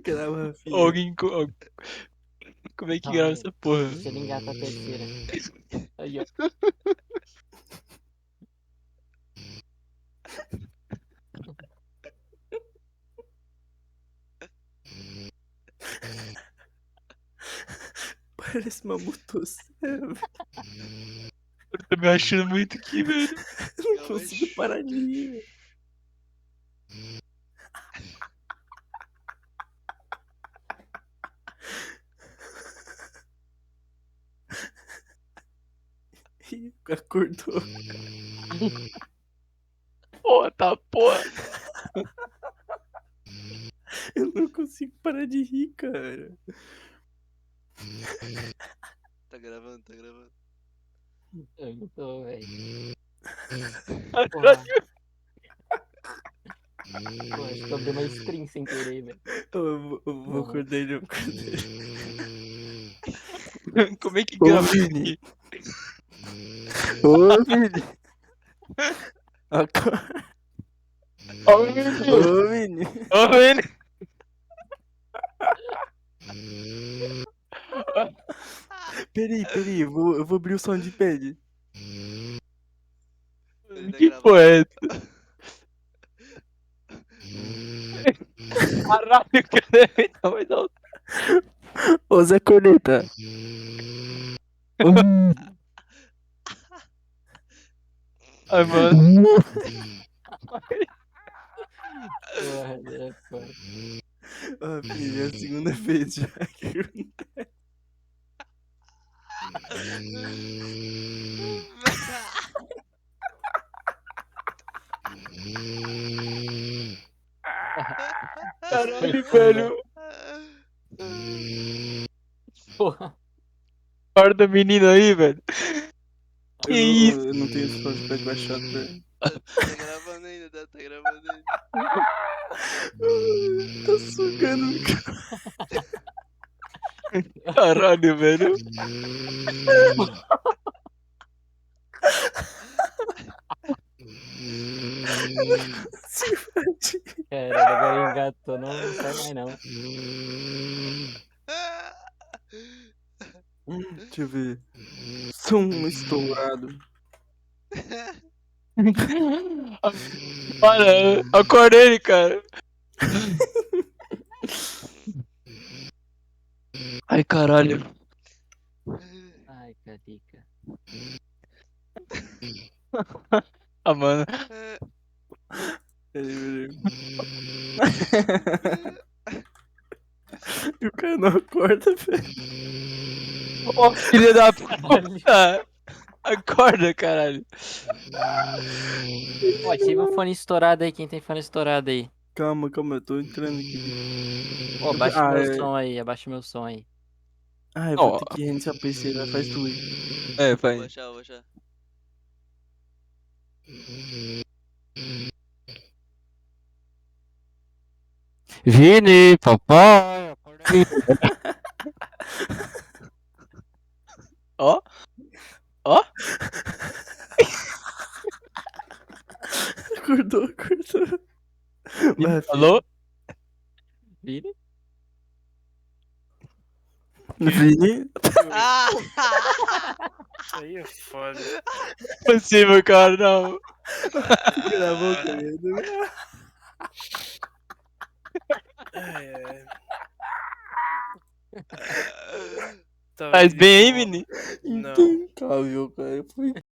Grava, filho. Alguém. Como é que Calma grava aí. essa porra? Deixa ele engatar a terceira. Aí, ó. Parece uma motosserra. Eu tô me achando muito aqui, velho. Eu não consigo parar de rir, velho. Ih, acordou. Porra, tá porra. Eu não consigo parar de rir, cara. Tá gravando, tá gravando. Eu não tô, velho. Caralho. Porra. Pô, acho que eu abri uma stream sem querer, velho. Eu vou acordar ele, eu vou acordar ele. Como é que Ô, grava Vini. aqui? Ô, Vini. Acorda. Ô, Vini. Ô, Vini. Ô, Vini. Peraí, eu vou abrir o soundpad. Ele tá Que porra é essa? Caralho, cara. Tá mais alto. Ô, Zé Corneta. Ai, mano. Porra, é foda. Ó, filho, é a segunda vez já que eu... Caralho, velho. Porra. Acorda menino aí, velho. Que isso? Eu não tenho esse soundpad baixado, velho. Tá gravando ainda, tá gravando ainda. Tá sugando o microfone. Caralho, velho. Caralho, agora engatou, não sai mais não. Deixa eu ver. Som estourado. Para, acorda ele, cara. Ai, caralho. Ai, carica. Ah, mano. Peraí. E o cara não acorda, velho. Ô, filha da puta. Acorda, caralho. Ó, ativa o fone estourado aí, quem tem fone estourado aí. Calma, eu tô entrando aqui. Ó, abaixa meu é. som aí, abaixa meu som aí. Eu vou ter que reiniciar o PC, vai, faz tu aí. É, Vou vai. baixar, vou baixar. Vini, papai, acorda aí. Ó. Ó. Acordou. Vai, filho. Alô? Vini? Vini. Ah! Aí é foda. Possível, cara, não. Gravou correndo. Ai, ai. Tava Faz aqui de bem aí, boa. Vini? Não. Impecável, cara. Foi